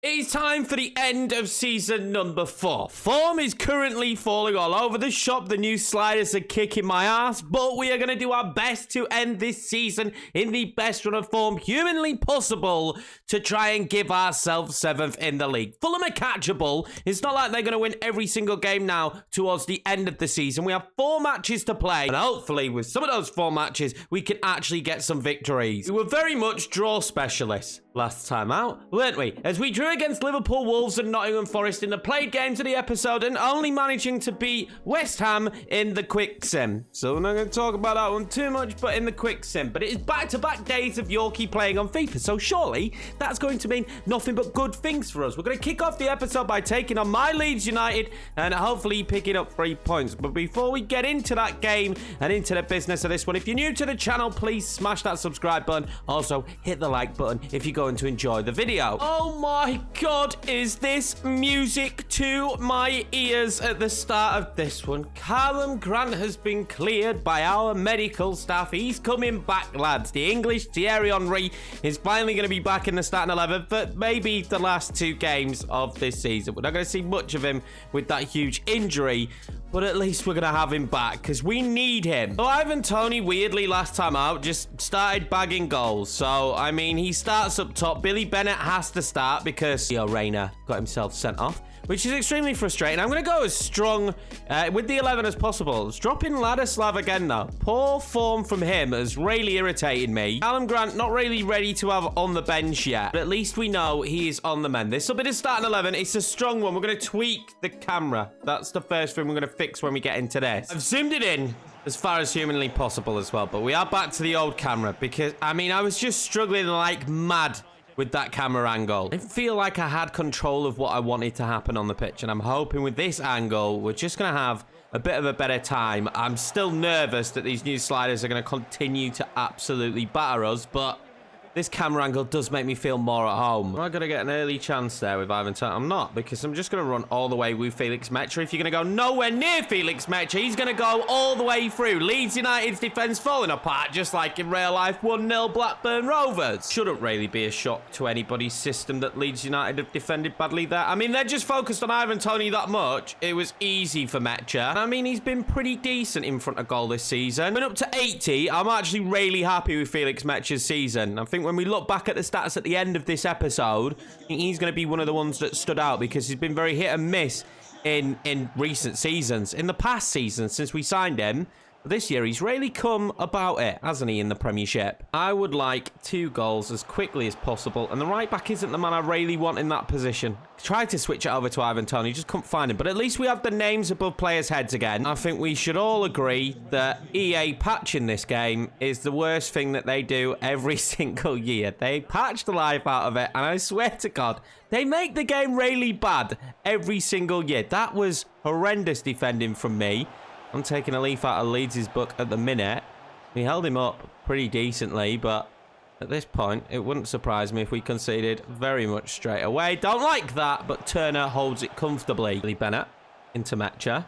It's time for the end of season number 4. Form is currently falling all over the shop. The new sliders are kicking my ass, but we are going to do our best to end this season in the best run of form humanly possible to try and give ourselves 7th in the league. Fulham are catchable. It's not like they're going to win every single game now towards the end of the season. We have 4 matches to play, and hopefully with some of those 4 matches, we can actually get some victories. We were very much draw specialists last time out, weren't we? As we drew against Liverpool, Wolves and Nottingham Forest in the played games of the episode and only managing to beat West Ham in the quick sim. So we're not going to talk about that one too much, but in the quick sim. But it is back-to-back days of Yorkie playing on FIFA, so surely that's going to mean nothing but good things for us. We're going to kick off the episode by taking on my Leeds United and hopefully picking up 3 points. But before we get into that game and into the business of this one, if you're new to the channel, please smash that subscribe button. Also, hit the like button if you're going to enjoy the video. Oh my god, is this music to my ears at the start of this one? Callum Grant has been cleared by our medical staff. He's coming back, lads. The English Thierry Henry is finally going to be back in the starting 11 for maybe the last 2 games of this season. We're not going to see much of him with that huge injury, but at least we're going to have him back because we need him. So Ivan Toney, weirdly, last time out, just started bagging goals. So, I mean, he starts up top. Billy Bennett has to start because Leo Reyna got himself sent off, which is extremely frustrating. I'm going to go as strong with the 11 as possible. Let's drop in Ladislav again, though. Poor form from him has really irritated me. Callum Grant not really ready to have on the bench yet, but at least we know he is on the mend. This will be the starting 11. It's a strong one. We're going to tweak the camera. That's the first thing we're going to fix when we get into this. I've zoomed it in as far as humanly possible as well, but we are back to the old camera because, I mean, I was just struggling like mad with that camera angle. I didn't feel like I had control of what I wanted to happen on the pitch, and I'm hoping with this angle, we're just going to have a bit of a better time. I'm still nervous that these new sliders are going to continue to absolutely batter us, but this camera angle does make me feel more at home. Am I going to get an early chance there with Ivan Toney? I'm not, because I'm just going to run all the way with Felix Mecha. If you're going to go nowhere near Felix Mecha, he's going to go all the way through. Leeds United's defence falling apart, just like in real life. 1-0 Blackburn Rovers. Shouldn't really be a shock to anybody's system that Leeds United have defended badly there. I mean, they're just focused on Ivan Toney that much. It was easy for Mecha. And I mean, he's been pretty decent in front of goal this season. Went up to 80. I'm actually really happy with Felix Mecha's season. I think when we look back at the stats at the end of this episode, I think he's going to be one of the ones that stood out because he's been very hit and miss in recent seasons. In the past season, since we signed him, this year he's really come about it, hasn't he, in the Premiership? I would like 2 goals as quickly as possible, and the right back isn't the man I really want in that position. Tried to switch it over to Ivan Toney, just couldn't find him, but at least we have the names above players' heads again. I think we should all agree that EA patching this game is the worst thing that they do every single year. They patch the life out of it, and I swear to God, they make the game really bad every single year. That was horrendous defending from me. I'm taking a leaf out of Leeds' book at the minute. We held him up pretty decently, but at this point, it wouldn't surprise me if we conceded very much straight away. Don't like that, but Turner holds it comfortably. Billy Bennett into Mecha.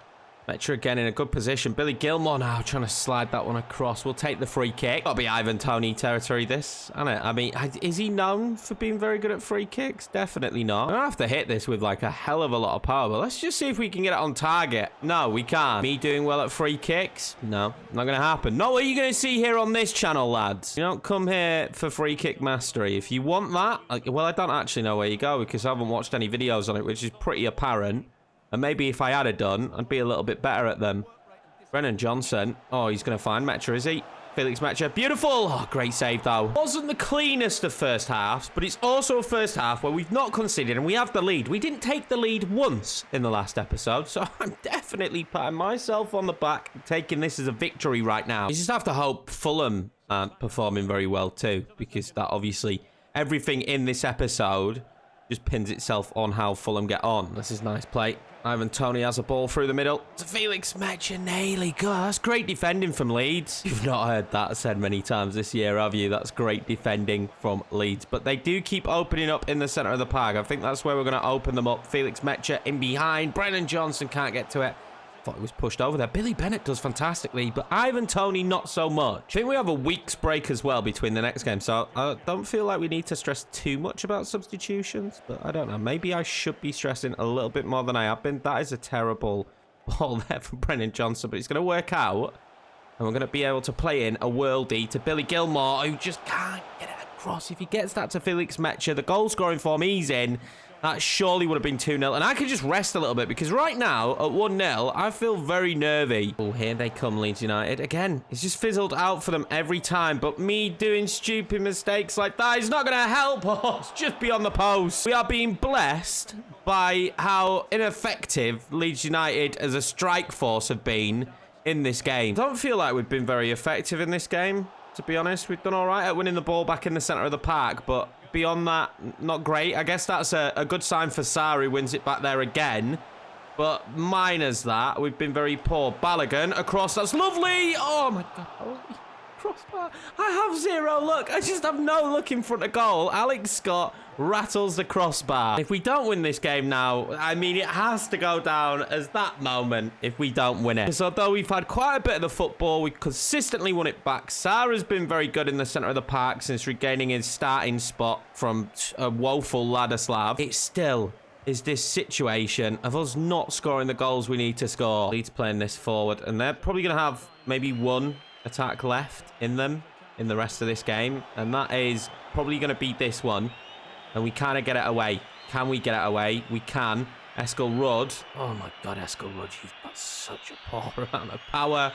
Mecha again in a good position. Billy Gilmore now trying to slide that one across. We'll take the free kick. Got to be Ivan Toney territory, this, isn't it? I mean, is he known for being very good at free kicks? Definitely not. I have to hit this with like a hell of a lot of power, but let's just see if we can get it on target. No, we can't. Me doing well at free kicks? No, not going to happen. Not what you're going to see here on this channel, lads. You don't come here for free kick mastery. If you want that, well, I don't actually know where you go because I haven't watched any videos on it, which is pretty apparent. And maybe if I had it done, I'd be a little bit better at them. Brennan Johnson. Oh, he's going to find Mecha, is he? Felix Mecha. Beautiful. Oh, great save, though. Wasn't the cleanest of first halves, but it's also a first half where we've not conceded and we have the lead. We didn't take the lead once in the last episode, so I'm definitely patting myself on the back, taking this as a victory right now. You just have to hope Fulham aren't performing very well, too, because that obviously, everything in this episode just pins itself on how Fulham get on. This is nice play. Ivan Toney has a ball through the middle to Felix Mecha. Naily. God, that's great defending from Leeds. You've not heard that said many times this year, have you? That's great defending from Leeds. But they do keep opening up in the centre of the park. I think that's where we're going to open them up. Felix Mecha in behind. Brennan Johnson can't get to it. Thought it was pushed over there. Billy Bennett does fantastically, but Ivan Toney not so much. I think we have a week's break as well between the next game, so I don't feel like we need to stress too much about substitutions, but I don't know. Maybe I should be stressing a little bit more than I have been. That is a terrible ball there from Brennan Johnson, but it's going to work out, and we're going to be able to play in a worldie to Billy Gilmore, who just can't get it across. If he gets that to Felix Metscher, the goal scoring form he's in, that surely would have been 2-0. And I could just rest a little bit because right now, at 1-0, I feel very nervy. Oh, here they come, Leeds United. Again, it's just fizzled out for them every time. But me doing stupid mistakes like that is not going to help us. Just beyond the post. We are being blessed by how ineffective Leeds United as a strike force have been in this game. I don't feel like we've been very effective in this game, to be honest. We've done all right at winning the ball back in the centre of the park, but beyond that, not great. I guess that's a good sign for Sarri, wins it back there again. But minus that, we've been very poor. Balogun across, that's lovely. Oh my God, holy crossbar. I have zero luck. I just have no luck in front of goal. Alex Scott rattles the crossbar. If we don't win this game now, I mean, it has to go down as that moment if we don't win it. Because although we've had quite a bit of the football, we consistently won it back. Sarah's been very good in the centre of the park since regaining his starting spot from a woeful Ladislav. It still is this situation of us not scoring the goals we need to score. Leeds playing this forward, and they're probably going to have maybe one attack left in them in the rest of this game, and that is probably going to be this one. And we kind of get it away. Can we get it away? We can. Eskil Rudd. Oh my God, Eskil Rudd, you've got such a poor amount of power.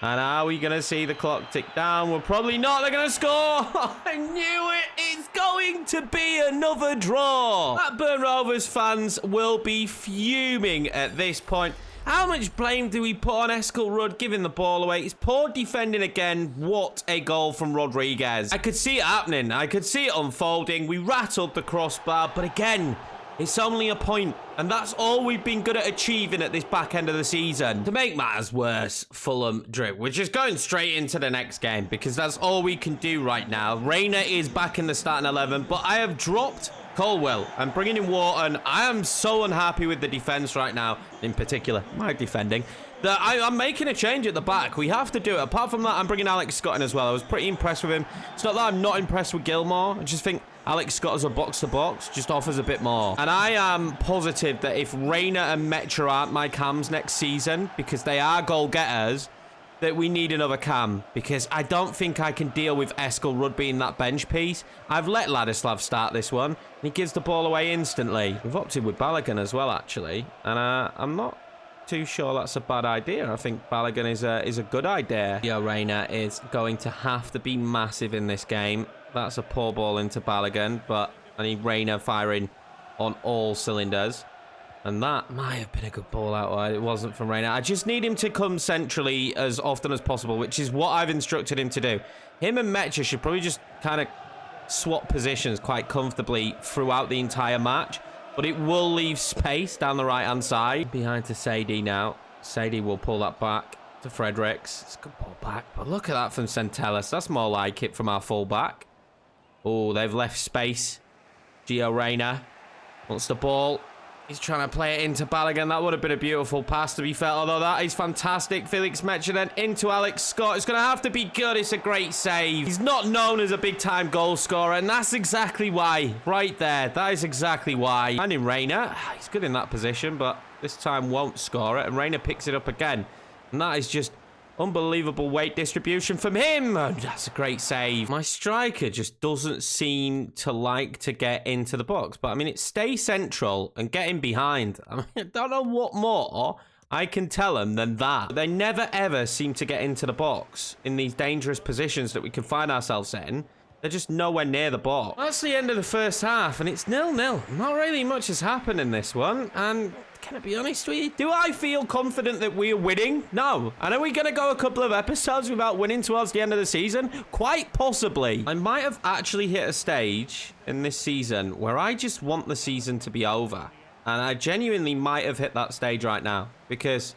And are we going to see the clock tick down? We're probably not. They're going to score. I knew it. It's going to be another draw. Blackburn Rovers fans will be fuming at this point. How much blame do we put on Eskil Rudd giving the ball away? It's poor defending again. What a goal from Rodriguez. I could see it happening. I could see it unfolding. We rattled the crossbar, but again, it's only a point, and that's all we've been good at achieving at this back end of the season. To make matters worse, Fulham drip. We're just going straight into the next game because that's all we can do right now. Reina is back in the starting 11, but I have dropped Colwell. I'm bringing in Wharton. I am so unhappy with the defense right now, in particular, my defending, that I'm making a change at the back. We have to do it. Apart from that, I'm bringing Alex Scott in as well. I was pretty impressed with him. It's not that I'm not impressed with Gilmore. I just think Alex Scott as a box-to-box just offers a bit more. And I am positive that if Reina and Metscher aren't my cams next season, because they are goal-getters, that we need another cam, because I don't think I can deal with Eskil Rudd being that bench piece. I've let Ladislav start this one, and he gives the ball away instantly. We've opted with Balogun as well, actually, and I'm not too sure that's a bad idea. I think Balogun is a good idea. Reina is going to have to be massive in this game. That's a poor ball into Balogun, but I need Reina firing on all cylinders. And that might have been a good ball out wide. It wasn't from Reina. I just need him to come centrally as often as possible, which is what I've instructed him to do. Him and Metscher should probably just kind of swap positions quite comfortably throughout the entire match. But it will leave space down the right-hand side. Behind to Sadie now. Sadie will pull that back to Fredericks. It's a good ball back. But look at that from Centellas. That's more like it from our full-back. Oh, they've left space. Gio Reyna wants the ball. He's trying to play it into Balogun. That would have been a beautiful pass, to be fair. Although that is fantastic. Felix Metscher then into Alex Scott. It's going to have to be good. It's a great save. He's not known as a big-time goal scorer, and that's exactly why. Right there. That is exactly why. And in Reina, he's good in that position, but this time won't score it. And Reina picks it up again. And that is just unbelievable weight distribution from him. Oh, that's a great save. My striker just doesn't seem to like to get into the box. But, I mean, it's stay central and get in behind. I mean, I don't know what more I can tell them than that. They never, ever seem to get into the box in these dangerous positions that we can find ourselves in. They're just nowhere near the box. That's the end of the first half, and it's 0-0. Not really much has happened in this one, and can I be honest with you? Do I feel confident that we're winning? No. And are we going to go a couple of episodes without winning towards the end of the season? Quite possibly. I might have actually hit a stage in this season where I just want the season to be over. And I genuinely might have hit that stage right now, because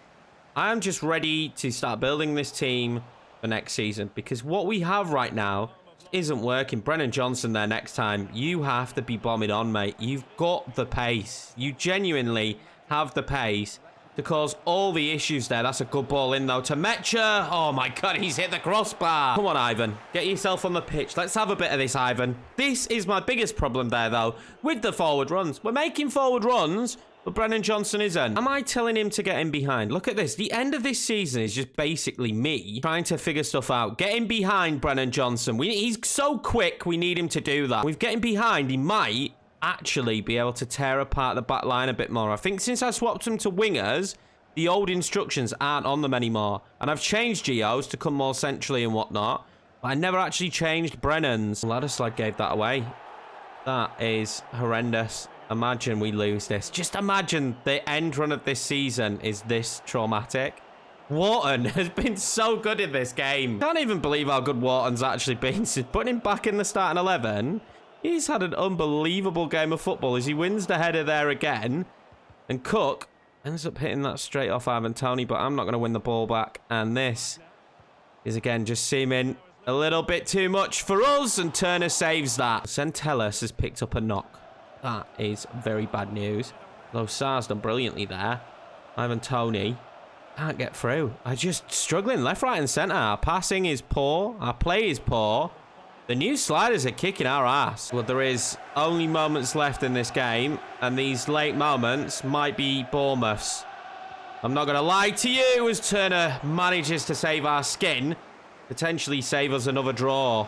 I am just ready to start building this team for next season, because what we have right now isn't working. Brennan Johnson there next time. You have to be bombing on, mate. You've got the pace. You genuinely have the pace to cause all the issues there. That's a good ball in, though, to Metcher. Oh, my God, he's hit the crossbar. Come on, Ivan. Get yourself on the pitch. Let's have a bit of this, Ivan. This is my biggest problem there, though, with the forward runs. We're making forward runs, but Brennan Johnson isn't. Am I telling him to get in behind? Look at this. The end of this season is just basically me trying to figure stuff out. Get in behind Brennan Johnson. He's so quick, we need him to do that. With getting behind, he might actually be able to tear apart the back line a bit more. I think since I swapped them to wingers, the old instructions aren't on them anymore. And I've changed Gio's to come more centrally and whatnot. But I never actually changed Brennan's. Ladderslide gave that away. That is horrendous. Imagine we lose this. Just imagine the end run of this season is this traumatic. Wharton has been so good in this game. Can't even believe how good Wharton's actually been. Since putting him back in the starting 11, he's had an unbelievable game of football as he wins the header there again. And Cook ends up hitting that straight off Ivan Toney, but I'm not going to win the ball back. And this is, again, just seeming a little bit too much for us. And Turner saves that. Centellas has picked up a knock. That is very bad news. Though Sarr's done brilliantly there. Ivan Toney can't get through. I'm just struggling left, right, and centre. Our passing is poor. Our play is poor. The new sliders are kicking our ass. Well, there is only moments left in this game, and these late moments might be Bournemouth's. I'm not going to lie to you as Turner manages to save our skin. Potentially save us another draw.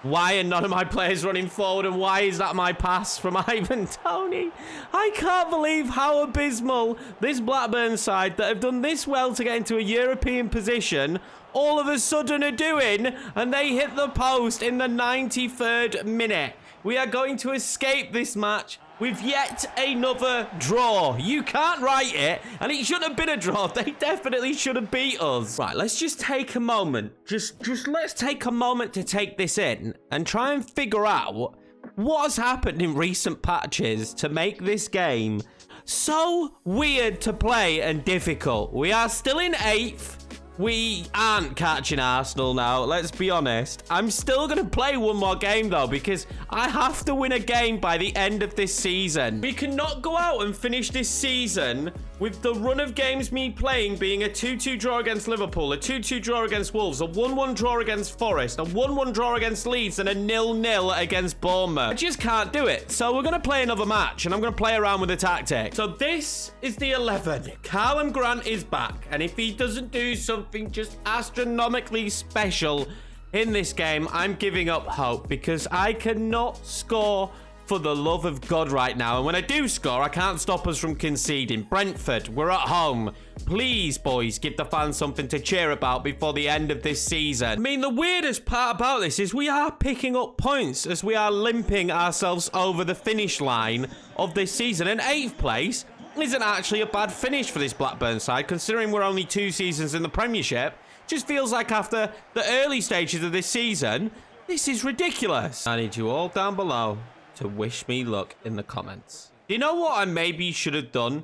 Why are none of my players running forward, and why is that my pass from Ivan Toney? I can't believe how abysmal this Blackburn side that have done this well to get into a European position all of a sudden are doing, and they hit the post in the 93rd minute. We are going to escape this match with yet another draw. You can't write it, and it shouldn't have been a draw. They definitely should have beat us. Right, let's just take a moment. Just let's take a moment to take this in and try and figure out what has happened in recent patches to make this game so weird to play and difficult. We are still in 8th. We aren't catching Arsenal now, let's be honest. I'm still going to play one more game, though, because I have to win a game by the end of this season. We cannot go out and finish this season with the run of games me playing being a 2-2 draw against Liverpool, a 2-2 draw against Wolves, a 1-1 draw against Forest, a 1-1 draw against Leeds, and a 0-0 against Bournemouth. I just can't do it. So we're going to play another match, and I'm going to play around with the tactic. So this is the 11. Callum Grant is back, and if he doesn't do something just astronomically special in this game, I'm giving up hope, because I cannot score for the love of God right now. And when I do score, I can't stop us from conceding. Brentford, we're at home. Please, boys, give the fans something to cheer about before the end of this season. I mean, the weirdest part about this is we are picking up points as we are limping ourselves over the finish line of this season. And 8th place isn't actually a bad finish for this Blackburn side, considering we're only 2 seasons in the Premiership. Just feels like after the early stages of this season, this is ridiculous. I need you all down below to wish me luck in the comments. Do you know what I maybe should have done?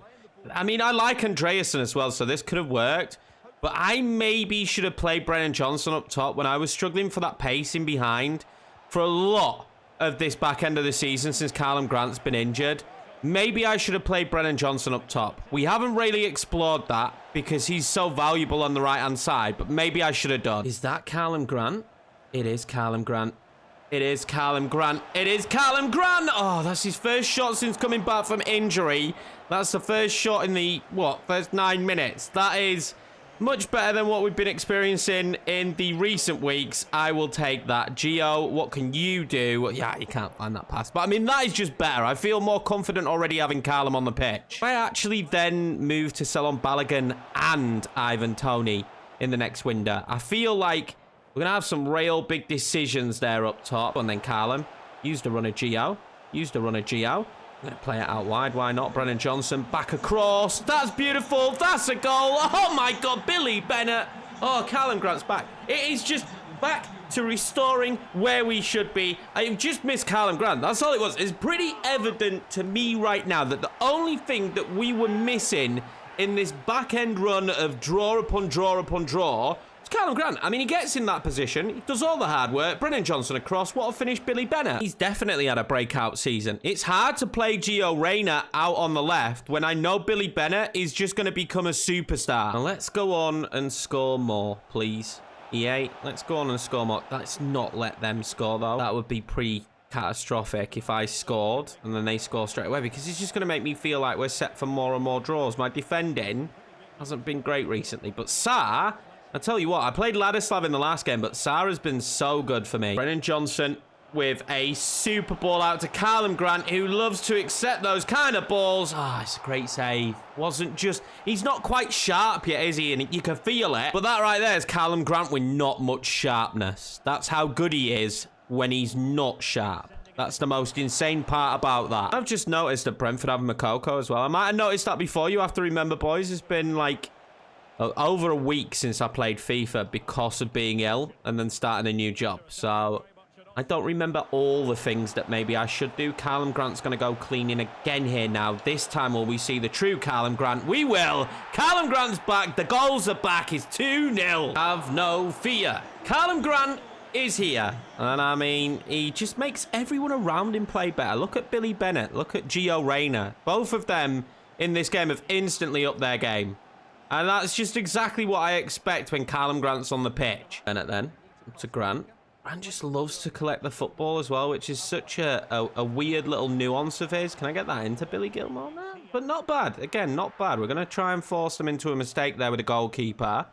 I mean, I like Andreasen as well, so this could have worked. But I maybe should have played Brennan Johnson up top when I was struggling for that pace in behind for a lot of this back end of the season since Callum Grant's been injured. Maybe I should have played Brennan Johnson up top. We haven't really explored that because he's so valuable on the right-hand side, but maybe I should have done. Is that Callum Grant? It is Callum Grant. It is Callum Grant. It is Callum Grant. Oh, that's his first shot since coming back from injury. That's the first shot in the, first 9 minutes. That is much better than what we've been experiencing in the recent weeks. I will take that. Gio, what can you do? Yeah, you can't find that pass. But, I mean, that is just better. I feel more confident already having Callum on the pitch. I actually then move to sell on Balogun and Ivan Toney in the next window. I feel like we're going to have some real big decisions there up top. And then Callum used a run of Gio. Used a run of Gio. I'm going to play it out wide. Why not? Brennan Johnson back across. That's beautiful. That's a goal. Oh, my God. Billy Bennett. Oh, Callum Grant's back. It is just back to restoring where we should be. I just missed Callum Grant. That's all it was. It's pretty evident to me right now that the only thing that we were missing in this back-end run of draw upon draw upon draw It's Callum Grant. I mean, he gets in that position. He does all the hard work. Brennan Johnson across. What a finish, Billy Bennett. He's definitely had a breakout season. It's hard to play Gio Reyna out on the left when I know Billy Bennett is just going to become a superstar. Now, let's go on and score more, please. EA, let's go on and score more. Let's not let them score, though. That would be pretty catastrophic if I scored and then they score straight away, because it's just going to make me feel like we're set for more and more draws. My defending hasn't been great recently, but Sarr, I tell you what, I played Ladislav in the last game, but Sarr has been so good for me. Brennan Johnson with a super ball out to Callum Grant, who loves to accept those kind of balls. Ah, it's a great save. Wasn't just... He's not quite sharp yet, is he? And you can feel it. But that right there is Callum Grant with not much sharpness. That's how good he is when he's not sharp. That's the most insane part about that. I've just noticed that Brentford have Makoko as well. I might have noticed that before. You have to remember, boys, it's been like over a week since I played FIFA because of being ill and then starting a new job. So I don't remember all the things that maybe I should do. Callum Grant's going to go cleaning again here now. This time will we see the true Callum Grant? We will. Callum Grant's back. The goals are back. It's 2-0. Have no fear. Callum Grant is here. And I mean, he just makes everyone around him play better. Look at Billy Bennett. Look at Gio Reyna. Both of them in this game have instantly upped their game. And that's just exactly what I expect when Callum Grant's on the pitch. Bennett then to Grant. Grant just loves to collect the football as well, which is such a weird little nuance of his. Can I get that into Billy Gilmore now? But not bad. Again, not bad. We're going to try and force them into a mistake there with the goalkeeper.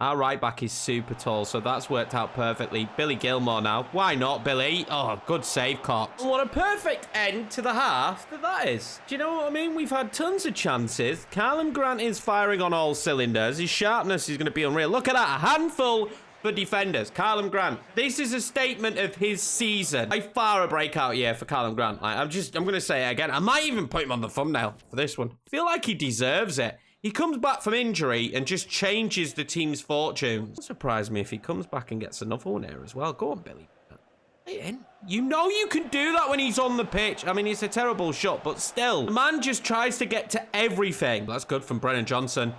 Our right back is super tall, so that's worked out perfectly. Billy Gilmore now. Why not, Billy? Oh, good save, Cox. What a perfect end to the half that is. Do you know what I mean? We've had tons of chances. Callum Grant is firing on all cylinders. His sharpness is going to be unreal. Look at that. A handful for defenders. Callum Grant. This is a statement of his season. By far a breakout year for Callum Grant. Like, I'm going to say it again. I might even put him on the thumbnail for this one. I feel like he deserves it. He comes back from injury and just changes the team's fortunes. It wouldn't surprise me if he comes back and gets another one here as well. Go on, Billy. Play it in. You know you can do that when he's on the pitch. I mean, it's a terrible shot, but still. The man just tries to get to everything. That's good from Brennan Johnson.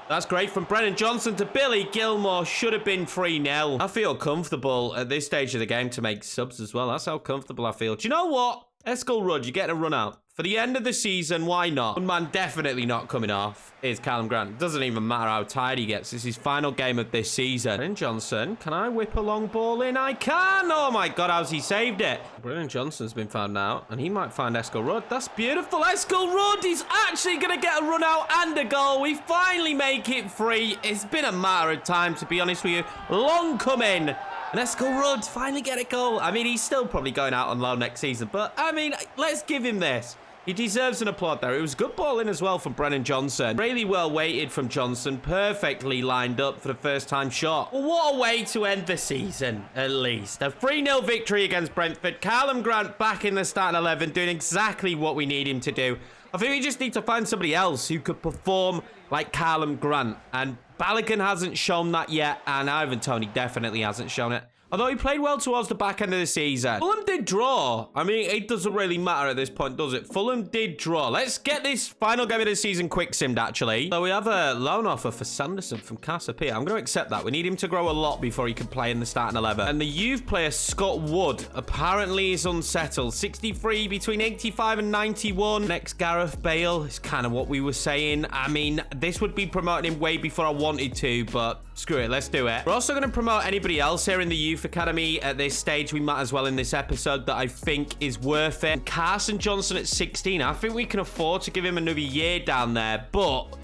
That's great from Brennan Johnson to Billy Gilmore. Should have been 3-0. I feel comfortable at this stage of the game to make subs as well. That's how comfortable I feel. Do you know what? Eskil Rudd, you're getting a run out. For the end of the season, why not? One man definitely not coming off is Callum Grant. Doesn't even matter how tired he gets. This is his final game of this season. Brennan Johnson, can I whip a long ball in? I can! Oh my God, how's he saved it? Brennan Johnson's been found out, and he might find Eskil Rudd. That's beautiful. Eskil Rudd, he's actually going to get a run out and a goal. We finally make it free. It's been a matter of time, to be honest with you. Long coming. And Eskil Rudd finally get a goal. I mean, he's still probably going out on loan next season, but I mean, let's give him this. He deserves an applaud there. It was good ball in as well from Brennan Johnson. Really well weighted from Johnson. Perfectly lined up for the first time shot. Well, what a way to end the season, at least. A 3-0 victory against Brentford. Callum Grant back in the starting 11, doing exactly what we need him to do. I think we just need to find somebody else who could perform like Callum Grant. And Balogun hasn't shown that yet. And Ivan Toney definitely hasn't shown it. Although he played well towards the back end of the season. Fulham did draw. I mean, it doesn't really matter at this point, does it? Fulham did draw. Let's get this final game of the season quick simmed, actually. So we have a loan offer for Sanderson from Casapia. I'm going to accept that. We need him to grow a lot before he can play in the starting 11. And the youth player, Scott Wood, apparently is unsettled. 63 between 85 and 91. Next, Gareth Bale is kind of what we were saying. I mean, this would be promoting him way before I wanted to, but screw it. Let's do it. We're also going to promote anybody else here in the youth academy at this stage. We might as well in this episode that I think is worth it. Carson Johnson at 16. I think we can afford to give him another year down there, but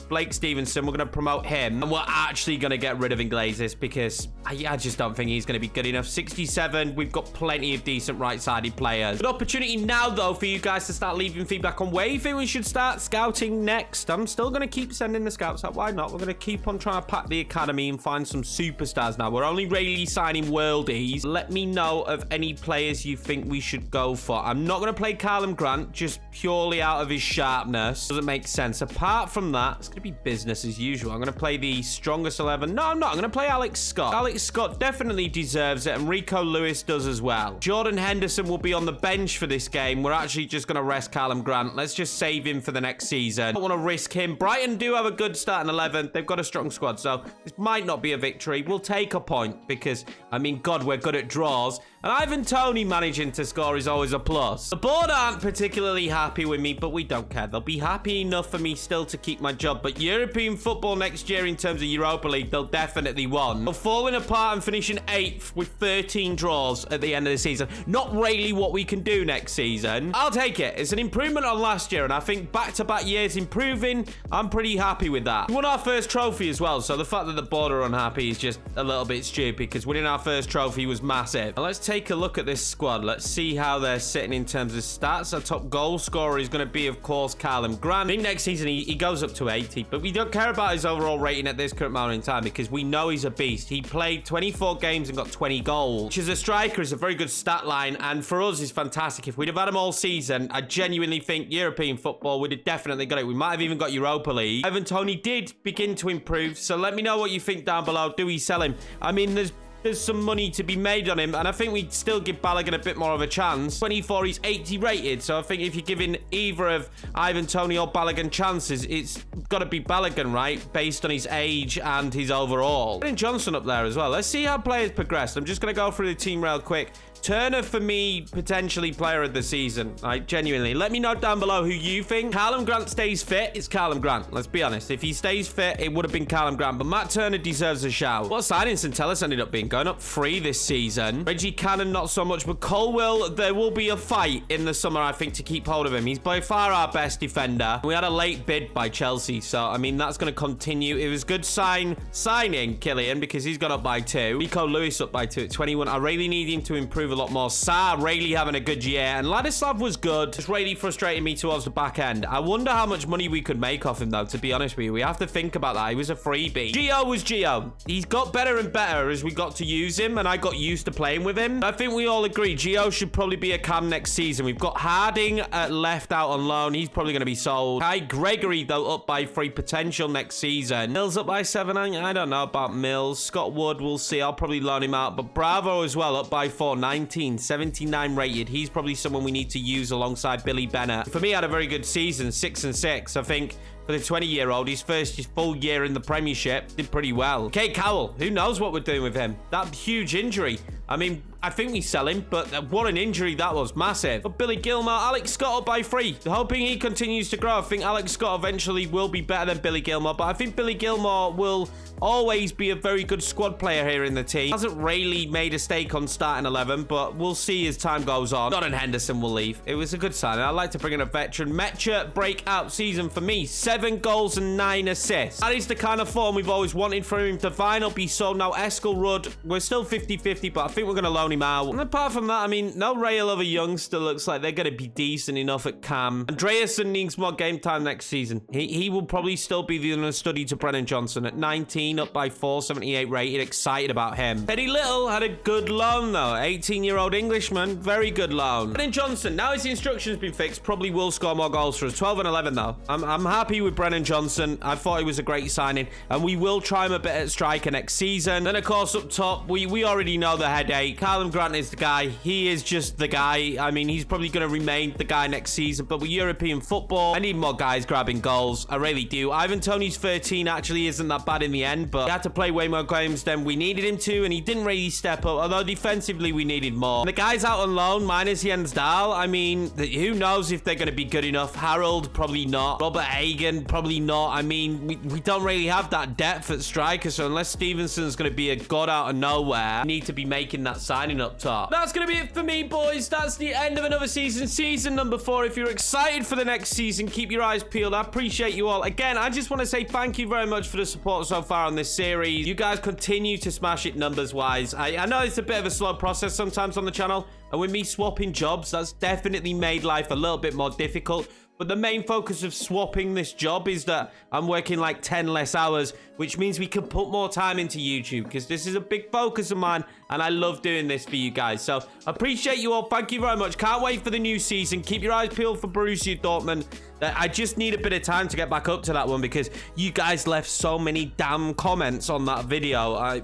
Blake Stevenson, we're going to promote him, and we're actually going to get rid of Iglesias because I just don't think he's going to be good enough. 67, we've got plenty of decent right-sided players. Good opportunity now, though, for you guys to start leaving feedback on where you think we should start scouting next. I'm still going to keep sending the scouts out. Why not? We're going to keep on trying to pack the academy and find some superstars now. We're only really signing worldies. Let me know of any players you think we should go for. I'm not going to play Callum Grant just purely out of his sharpness. Doesn't make sense. apart from that, it's going to be business as usual. I'm going to play the strongest 11. No, I'm not. I'm going to play Alex Scott. Alex Scott definitely deserves it, and Rico Lewis does as well. Jordan Henderson will be on the bench for this game. We're actually just going to rest Callum Grant. Let's just save him for the next season. I don't want to risk him. Brighton do have a good starting 11. They've got a strong squad, so this might not be a victory. We'll take a point because, I mean, God, we're good at draws. And Ivan Toney managing to score is always a plus. The board aren't particularly happy with me, but we don't care. They'll be happy enough for me still to keep my job. But European football next year in terms of Europa League, they'll definitely won. They're falling apart and finishing 8th with 13 draws at the end of the season. Not really what we can do next season. I'll take it. It's an improvement on last year, and I think back-to-back years improving, I'm pretty happy with that. We won our first trophy as well, so the fact that the board are unhappy is just a little bit stupid because winning our first trophy was massive. Now let's take a look at this squad. Let's see how they're sitting in terms of stats. Our top goal scorer is going to be, of course, Callum Grant. I think next season he goes up to 80, but we don't care about his overall rating at this current moment in time because we know he's a beast. He played 24 games and got 20 goals, which as a striker is a very good stat line, and for us is fantastic. If we'd have had him all season, I genuinely think European football would have definitely got it. We might have even got Europa League. Ivan Toney did begin to improve, so let me know what you think down below. Do we sell him? I mean, there's some money to be made on him, and I think we'd still give Balogun a bit more of a chance. 24, he's 80 rated, so I think if you're giving either of Ivan Toney or Balogun chances, it's got to be Balogun, right? Based on his age and his overall. Brennan Johnson up there as well. Let's see how players progress. I'm just going to go through the team real quick. Turner, for me, potentially player of the season. Like, genuinely. Let me know down below who you think. Callum Grant stays fit. It's Callum Grant. Let's be honest. If he stays fit, it would have been Callum Grant. But Matt Turner deserves a shout. What signings St. Ellis ended up being? Going up 3 this season. Reggie Cannon, not so much. But Colwell, there will be a fight in the summer, I think, to keep hold of him. He's by far our best defender. We had a late bid by Chelsea. So, I mean, that's going to continue. It was good signing Killian because he's got up by 2. Rico Lewis up by 2 at 21. I really need him to improve a lot more. Sarr really having a good year, and Ladislav was good. It's really frustrating me towards the back end. I wonder how much money we could make off him, though, to be honest with you. We have to think about that. He was a freebie. Gio was Gio. He's got better and better as we got to use him, and I got used to playing with him. I think we all agree Gio should probably be a cam next season. We've got Harding left out on loan. He's probably going to be sold. Kai Gregory, though, up by 3 potential next season. Mills up by 7. I don't know about Mills. Scott Wood, we'll see. I'll probably loan him out, but Bravo as well up by 4. 19. 79 rated. He's probably someone we need to use alongside Billy Bennett. For me, had a very good season, 6 and 6. I think for the 20-year-old, his full year in the Premiership, did pretty well. Kate Cowell, who knows what we're doing with him? That huge injury. I mean, I think we sell him, but what an injury that was. Massive. But Billy Gilmore, Alex Scott up by 3. Hoping he continues to grow. I think Alex Scott eventually will be better than Billy Gilmore, but I think Billy Gilmore will always be a very good squad player here in the team. Hasn't really made a stake on starting 11, but we'll see as time goes on. Jordan Henderson will leave. It was a good signing. I'd like to bring in a veteran. Mecha breakout season for me. 7 goals and 9 assists. That is the kind of form we've always wanted from him. Divine will be sold now. Eskel Rudd, we're still 50-50, but I think we're going to loan him out. And apart from that, I mean, no Rail over Young still looks like they're going to be decent enough at cam. Andreasen needs more game time next season. He will probably still be the understudy to Brennan Johnson at 19, up by 4, 78 rated. Excited about him. Eddie Little had a good loan, though. 18-year-old Englishman, very good loan. Brennan Johnson, now his instructions been fixed, probably will score more goals for us. 12 and 11, though. I'm happy with Brennan Johnson. I thought he was a great signing, and we will try him a bit at striker next season. Then, of course, up top, we already know the headache. Callum Grant is the guy. He is just the guy. I mean, he's probably going to remain the guy next season, but with European football, I need more guys grabbing goals. I really do. Ivan Toney's 13 actually isn't that bad in the end, but he had to play way more games than we needed him to, and he didn't really step up, although defensively we needed more. And the guys out on loan, minus Jens Dahl, I mean, who knows if they're going to be good enough. Harold, probably not. Robert Hagen, probably not. I mean, we don't really have that depth at striker, so unless Stevenson's going to be a god out of nowhere, we need to be making that signing up top. That's going to be it for me, boys. That's the end of another season, season number 4. If you're excited for the next season, keep your eyes peeled. I appreciate you all. Again, I just want to say thank you very much for the support so far on this series. You guys continue to smash it numbers-wise. I know it's a bit of a slow process sometimes on the channel, and with me swapping jobs, that's definitely made life a little bit more difficult. But But the main focus of swapping this job is that I'm working like 10 less hours, which means we can put more time into YouTube because this is a big focus of mine and I love doing this for you guys. So appreciate you all. Thank you very much. Can't wait for the new season. Keep your eyes peeled for Borussia Dortmund. I just need a bit of time to get back up to that one because you guys left so many damn comments on that video. It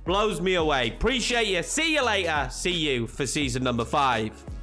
blows me away. Appreciate you. See you later. See you for season number 5.